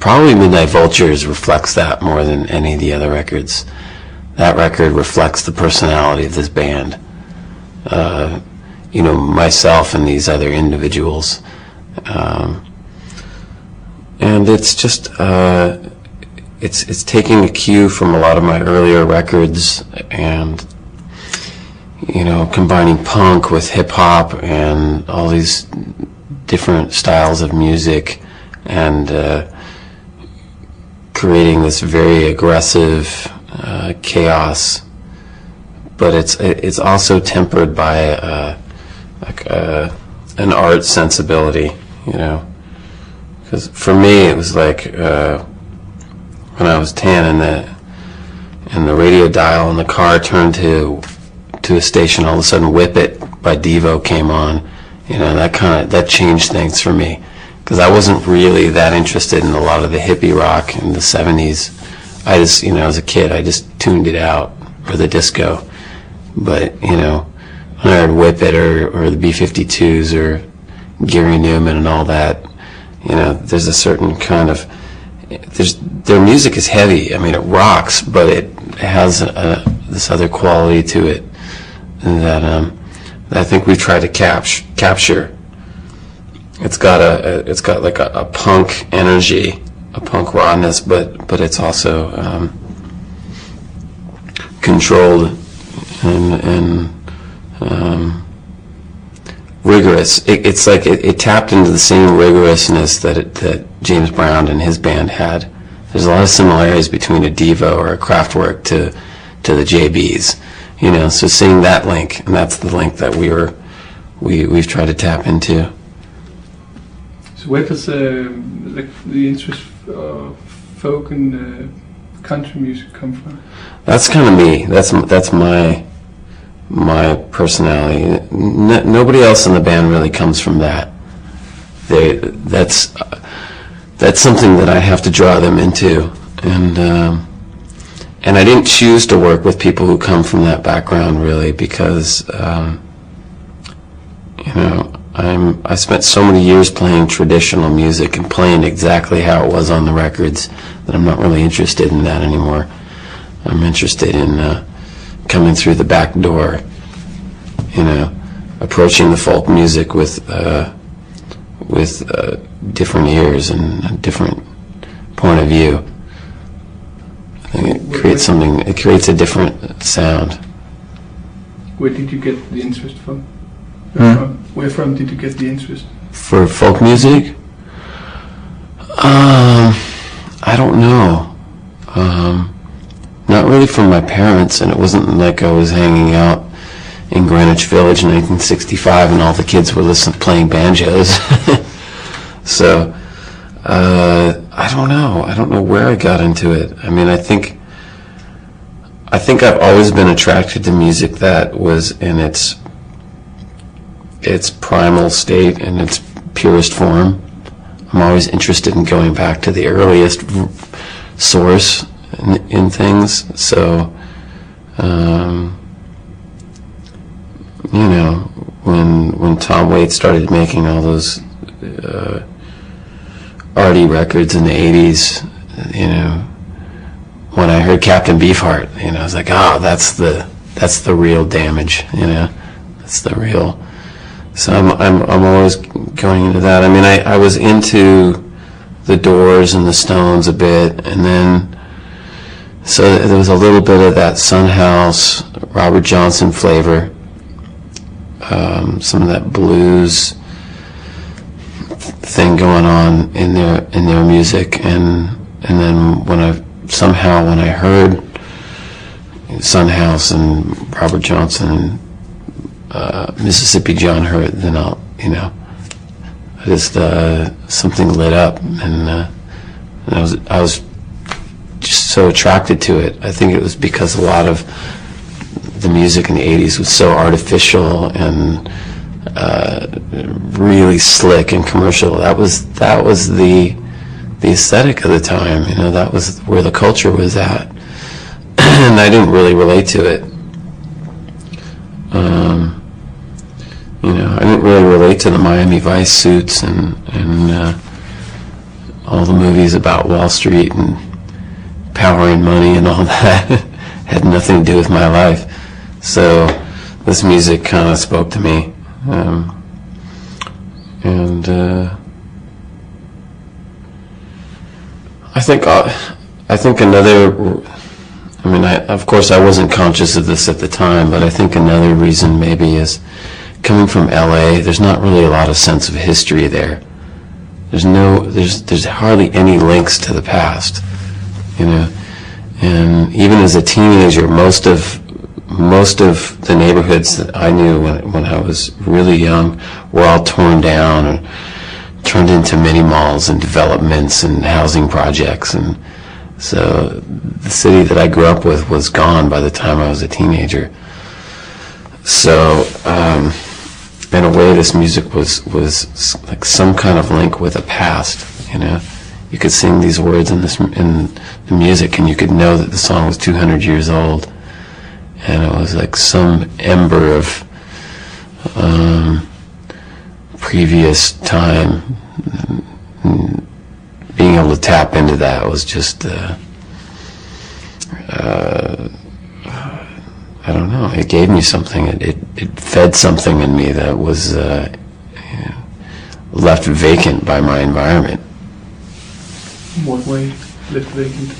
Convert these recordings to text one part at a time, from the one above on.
Probably Midnite Vultures reflects that more than any of the other records. That record reflects the personality of this band. You know, myself and these other individuals. And it's just, it's taking a cue from a lot of my earlier records and, you know, combining punk with hip-hop and all these different styles of music and creating this very aggressive chaos, but it's also tempered by an art sensibility, you know. Because for me, it was like when I was 10 and the radio dial in the car turned to a station, all of a sudden "Whip It" by Devo came on. You know, that changed things for me, because I wasn't really that interested in a lot of the hippie rock in the 70s. I just, you know, as a kid, I just tuned it out, or the disco. But, you know, when I heard "Whip It" or the B-52s or Gary Newman and all that, you know, there's a certain kind of, their music is heavy. I mean, it rocks, but it has this other quality to it that I think we've tried to capture. It's got like a punk energy, a punk rawness, but it's also controlled and rigorous. It's like it tapped into the same rigorousness that James Brown and his band had. There's a lot of similarities between a Devo or a Kraftwerk to the JBs, you know. So seeing that link, and that's the link that we've tried to tap into. So where does the interest of folk and country music come from? That's kind of me. That's my personality. Nobody else in the band really comes from that. That's something that I have to draw them into, and I didn't choose to work with people who come from that background, really, because you know, I spent so many years playing traditional music and playing exactly how it was on the records that I'm not really interested in that anymore. I'm interested in coming through the back door, you know, approaching the folk music with different ears and a different point of view. I think it creates something. It creates a different sound. Where did you get the interest from? Where from did you get the interest? For folk music? I don't know. Not really from my parents, and it wasn't like I was hanging out in Greenwich Village in 1965 and all the kids were playing banjos. So, I don't know. I don't know where I got into it. I mean, I think I've always been attracted to music that was in its primal state and its purest form. I'm always interested in going back to the earliest source in things. So, you know, when Tom Waits started making all those arty records in the 80s, you know, when I heard Captain Beefheart, you know, I was like, oh, that's the real Damage, you know, that's the real. So I'm always going into that. I mean, I was into the Doors and the Stones a bit, and then so there was a little bit of that Son House, Robert Johnson flavor, some of that blues thing going on in their music, and then when I heard Son House and Robert Johnson and Mississippi John Hurt, then something lit up, and I was just so attracted to it. I think it was because a lot of the music in the 80s was so artificial and really slick and commercial. That was the aesthetic of the time. You know, that was where the culture was at, and I didn't really relate to it. You know, I didn't really relate to the Miami Vice suits and all the movies about Wall Street and power and money and all that had nothing to do with my life. So this music kind of spoke to me. I think another, of course I wasn't conscious of this at the time, but I think another reason maybe is coming from LA, there's not really a lot of sense of history there. There's hardly any links to the past, and even as a teenager, most of the neighborhoods that I knew when I was really young were all torn down or turned into mini malls and developments and housing projects, and so the city that I grew up with was gone by the time I was a teenager. So in a way, this music was like some kind of link with the past. You could sing these words in the music, and you could know that the song was 200 years old, and it was like some ember of previous time. Being able to tap into that was just, I don't know, it gave me something. It fed something in me that was left vacant by my environment. What way left vacant?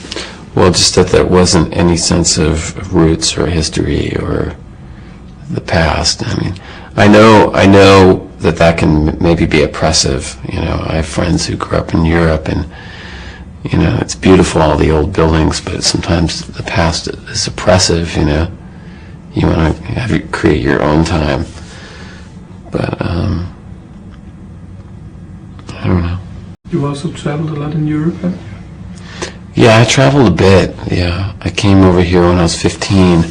Well, just that there wasn't any sense of roots or history or the past. I know that can maybe be oppressive. I have friends who grew up in Europe, and it's beautiful, all the old buildings, but sometimes the past is oppressive. You want to create your own time, but I don't know. You also traveled a lot in Europe, haven't you? Yeah, I traveled a bit. Yeah, I came over here when I was 15,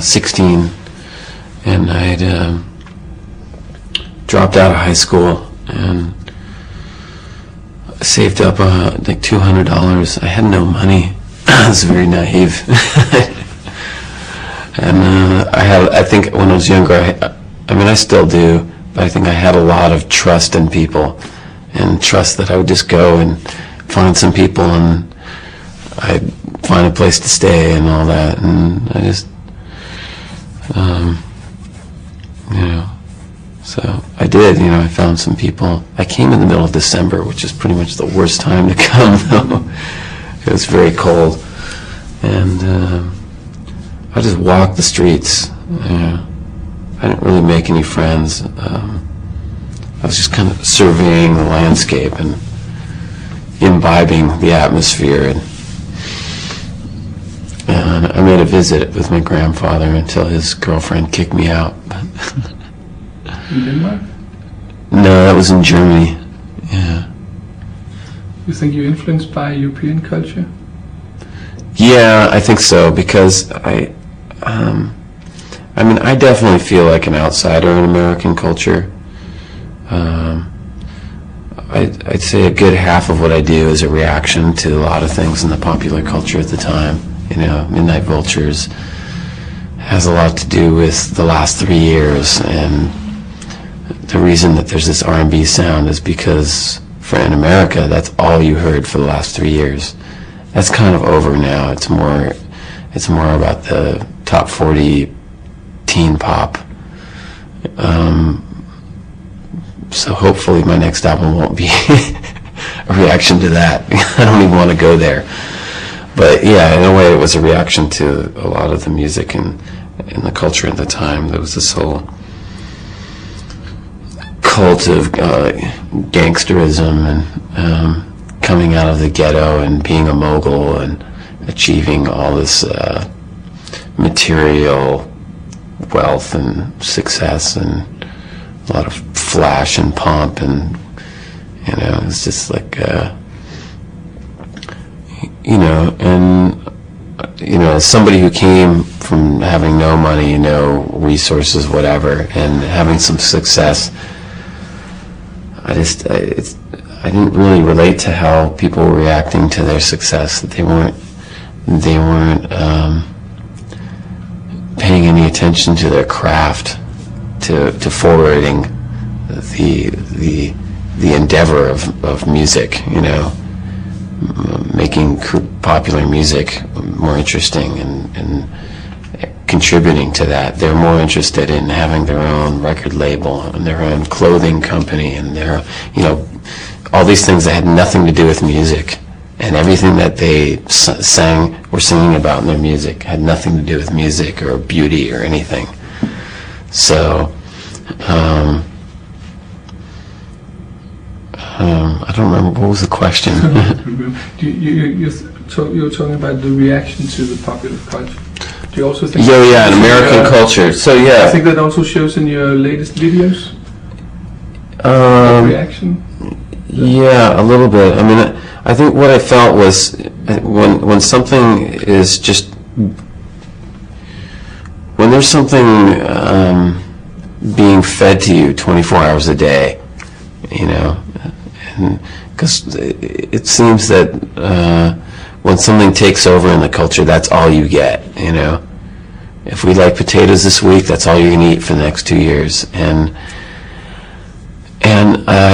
16, and I'd dropped out of high school and saved up like $200. I had no money. I was very naive. And I think when I was younger, I still do, but I think I had a lot of trust in people, and trust that I would just go and find some people and I'd find a place to stay and all that, and I just, so I did, I found some people. I came in the middle of December, which is pretty much the worst time to come, though. It was very cold, and I just walked the streets. I didn't really make any friends. I was just kind of surveying the landscape and imbibing the atmosphere, and I made a visit with my grandfather until his girlfriend kicked me out. In Denmark? No, that was in Germany. Yeah. You think you're influenced by European culture? Yeah, I think so, because I definitely feel like an outsider in American culture. I'd say a good half of what I do is a reaction to a lot of things in the popular culture at the time. Midnite Vultures has a lot to do with the last 3 years, and the reason that there's this R&B sound is because in America, that's all you heard for the last 3 years. That's kind of over now. It's more about the top 40 teen pop. So hopefully my next album won't be a reaction to that. I don't even want to go there. But yeah, in a way it was a reaction to a lot of the music and the culture at the time. There was this whole cult of gangsterism and coming out of the ghetto and being a mogul and achieving all this material wealth and success and a lot of flash and pomp, and it's just like as somebody who came from having no money, no resources, whatever, and having some success, I didn't really relate to how people were reacting to their success. That they weren't paying any attention to their craft, to forwarding the the endeavor of music, you know, making popular music more interesting and contributing to that. They're more interested in having their own record label and their own clothing company and their, you know, all these things that had nothing to do with music, and everything that they were singing about in their music had nothing to do with music or beauty or anything. So I don't remember, what was the question? You were talking about the reaction to the popular culture. Do you also think? Yeah, in American culture. So yeah, I think that also shows in your latest videos. Reaction. Yeah, a little bit. I mean, I think what I felt was when something is just, when there's something being fed to you 24 hours a day, you know, because it seems that when something takes over in the culture, that's all you get, you know. If we like potatoes this week, that's all you're going to eat for the next 2 years. And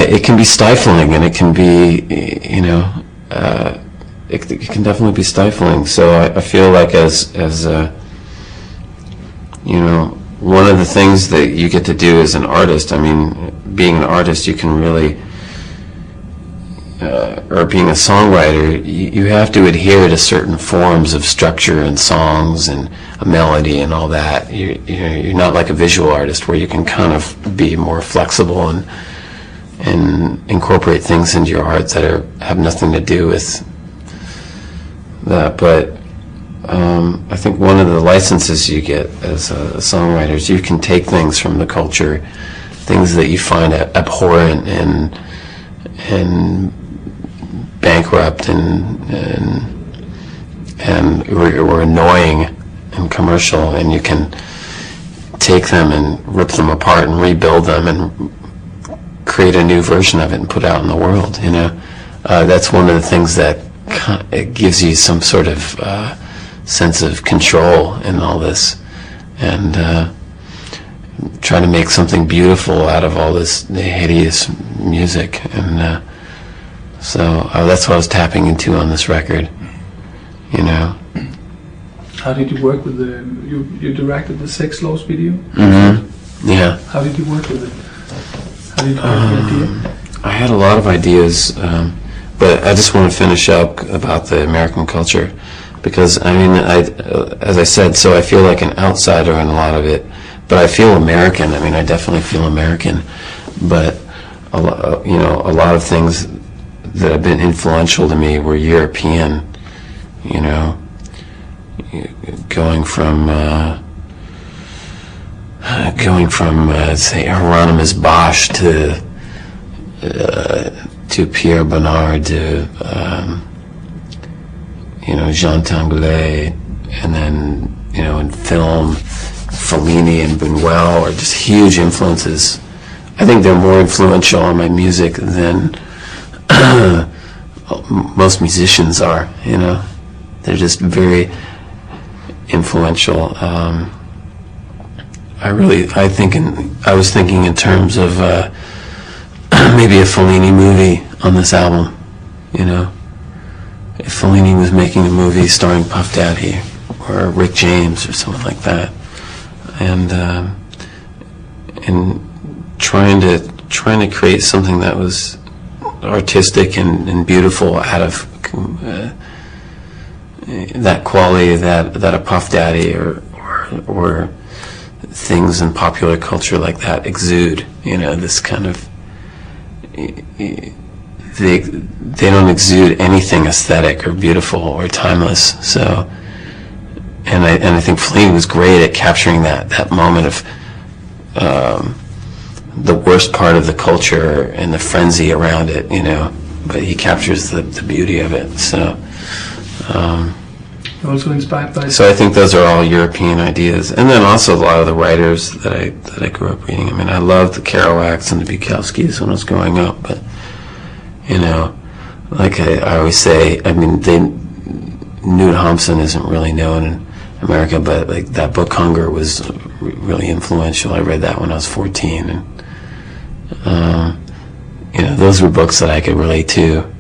it can be stifling, and it can be, you know, it can definitely be stifling. So I feel like as you know, one of the things that you get to do as an artist, I mean, being an artist, you can really, or being a songwriter, you have to adhere to certain forms of structure and songs and a melody and all that. You're not like a visual artist where you can kind of be more flexible and incorporate things into your art that have nothing to do with that. But I think one of the licenses you get as a songwriter is you can take things from the culture, things that you find abhorrent and bankrupt or annoying and commercial, and you can take them and rip them apart and rebuild them and create a new version of it and put it out in the world, you know. That's one of the things that it gives you some sort of sense of control in all this, and try to make something beautiful out of all this hideous music. And so that's what I was tapping into on this record, you know. How did you work with you directed the Sex Laws video? Mm-hmm. Yeah. How did you work with it? How did you get the idea? I had a lot of ideas, but I just want to finish up about the American culture, because I mean, as I said, so I feel like an outsider in a lot of it, but I feel American. I mean, I definitely feel American, but a lot of things that have been influential to me were European, you know, going from say Hieronymus Bosch to Pierre Bonnard to you know, Jean Tinguely, and then, you know, in film, Fellini and Buñuel are just huge influences. I think they're more influential on my music than most musicians are, you know. They're just very influential. I was thinking in terms of maybe a Fellini movie on this album, you know. If Fellini was making a movie starring Puff Daddy or Rick James or someone like that, and trying to create something that was artistic and beautiful out of that quality that a Puff Daddy or things in popular culture like that exude, you know, this kind of, they don't exude anything aesthetic or beautiful or timeless. So, and I think Fellini was great at capturing that moment of the worst part of the culture and the frenzy around it, you know, but he captures the beauty of it. So also inspired by. So I think those are all European ideas, and then also a lot of the writers that I grew up reading. I mean, I loved the Kerouacs and the Bukowskis when I was growing up, but you know, like I always say, I mean, Knut Hamsun isn't really known in America, but like that book Hunger was really influential. I read that when I was 14, and those were books that I could relate to.